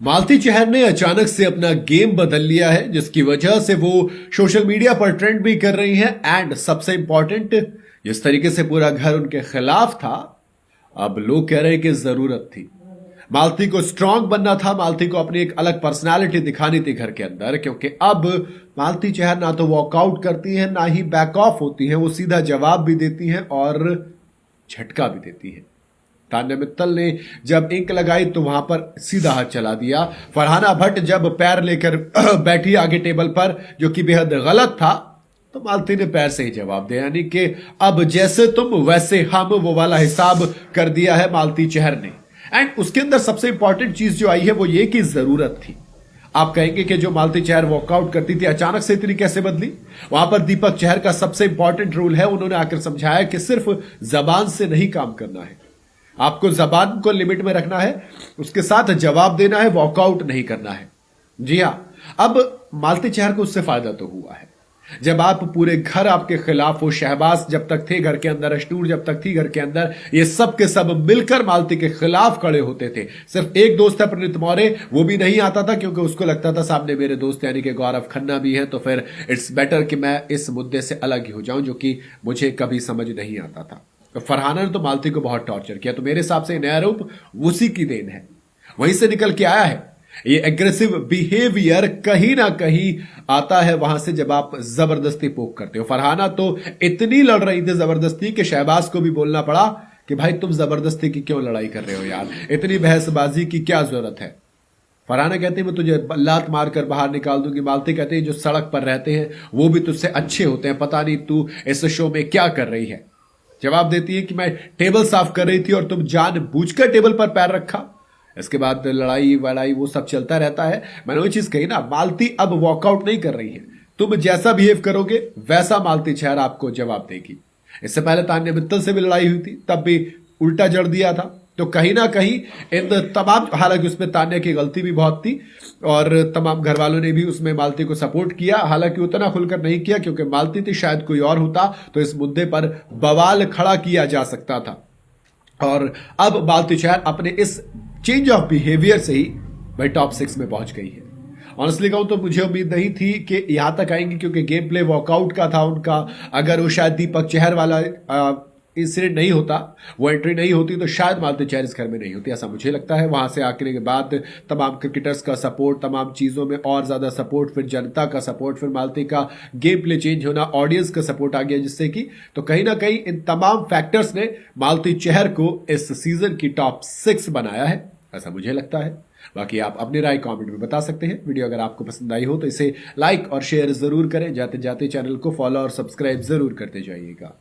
मालती चहर ने अचानक से अपना गेम बदल लिया है, जिसकी वजह से वो सोशल मीडिया पर ट्रेंड भी कर रही हैं। एंड सबसे इंपॉर्टेंट, जिस तरीके से पूरा घर उनके खिलाफ था, अब लोग कह रहे हैं कि जरूरत थी। मालती को स्ट्रांग बनना था, मालती को अपनी एक अलग पर्सनालिटी दिखानी थी घर के अंदर, क्योंकि अब मालती चहर ना तो वॉकआउट करती है ना ही बैक ऑफ होती है। वो सीधा जवाब भी देती हैं और झटका भी देती है। तान्या मित्तल ने जब इंक लगाई तो वहां पर सीधा हाथ चला दिया। फरहाना भट्ट जब पैर लेकर बैठी आगे टेबल पर, जो कि बेहद गलत था, तो मालती ने पैर से ही जवाब दिया, यानी कि अब जैसे तुम वैसे हम, वो वाला हिसाब कर दिया है मालती चहर ने। एंड उसके अंदर सबसे इंपॉर्टेंट चीज जो आई है वो ये कि जरूरत थी। आप कहेंगे कि जो मालती चहर वॉकआउट करती थी अचानक से इतनी कैसे बदली? वहां पर दीपक चहर का सबसे इंपॉर्टेंट रूल है, उन्होंने आकर समझाया कि सिर्फ जबान से नहीं काम करना है, आपको जबान को लिमिट में रखना है, उसके साथ जवाब देना है, वॉकआउट नहीं करना है। जी हां, अब मालती चहर को उससे फायदा तो हुआ है। जब आप पूरे घर आपके खिलाफ हो, शहबाज जब तक थे घर के अंदर, अशनूर जब तक थी घर के अंदर, ये सब के सब मिलकर मालती के खिलाफ खड़े होते थे। सिर्फ एक दोस्त है प्रणीत मौर्य, वो भी नहीं आता था क्योंकि उसको लगता था सामने मेरे दोस्त यानी कि गौरव खन्ना भी है, तो फिर इट्स बेटर कि मैं इस मुद्दे से अलग ही हो जाऊं, जो कि मुझे कभी समझ नहीं आता था। तो फरहाना ने तो मालती को बहुत टॉर्चर किया, तो मेरे हिसाब से नया रूप उसी की देन है, वहीं से निकल के आया है। ये एग्रेसिव बिहेवियर कहीं ना कहीं आता है वहां से जब आप जबरदस्ती पोक करते हो। फरहाना तो इतनी लड़ रही थी जबरदस्ती कि शहबाज को भी बोलना पड़ा कि भाई तुम जबरदस्ती की क्यों लड़ाई कर रहे हो यार, इतनी बहसबाजी की क्या जरूरत है। फरहाना कहती है मैं तुझे लात मारकर बाहर निकाल दूंगी। मालती कहती है जो सड़क पर रहते हैं वो भी तुझसे अच्छे होते हैं, पता नहीं तू इस शो में क्या कर रही है। जवाब देती है कि मैं टेबल साफ कर रही थी और तुम जानबूझकर टेबल पर पैर रखा। इसके बाद लड़ाई वड़ाई वो सब चलता रहता है। मैंने वो चीज कही ना, मालती अब वॉकआउट नहीं कर रही है, तुम जैसा बिहेव करोगे वैसा मालती चहर आपको जवाब देगी। इससे पहले तान्या मित्तल से भी लड़ाई हुई थी, तब भी उल्टा जड़ दिया था। तो कहीं ना कहीं इन तमाम, हालांकि उसमें तान्या की गलती भी बहुत थी और तमाम घर वालों ने भी उसमें मालती को सपोर्ट किया, हालांकि उतना खुलकर नहीं किया क्योंकि मालती थी, शायद कोई और होता तो इस मुद्दे पर बवाल खड़ा किया जा सकता था। और अब मालती चहर अपने इस चेंज ऑफ बिहेवियर से ही भाई टॉप 6 में पहुंच गई है। ऑनेस्टली कहूं तो मुझे उम्मीद नहीं थी कि यहां तक आएंगी, क्योंकि गेम प्ले वॉकआउट का था उनका। अगर वो शायद दीपक चहर वाला इंसिडेंट नहीं होता, वो एंट्री नहीं होती, तो शायद मालती चहर इस घर में नहीं होती, ऐसा मुझे लगता है। वहां से आने के बाद तमाम क्रिकेटर्स का सपोर्ट, तमाम चीजों में और ज्यादा सपोर्ट, फिर जनता का सपोर्ट, फिर मालती का गेम प्ले चेंज होना, ऑडियंस का सपोर्ट आ गया, जिससे कि तो कहीं ना कहीं इन तमाम फैक्टर्स ने मालती चहर को इस सीजन की टॉप 6 बनाया है, ऐसा मुझे लगता है। बाकी आप अपनी राय कमेंट में बता सकते हैं। वीडियो अगर आपको पसंद आई हो तो इसे लाइक और शेयर जरूर करें। जाते जाते चैनल को फॉलो और सब्सक्राइब जरूर करते जाइएगा।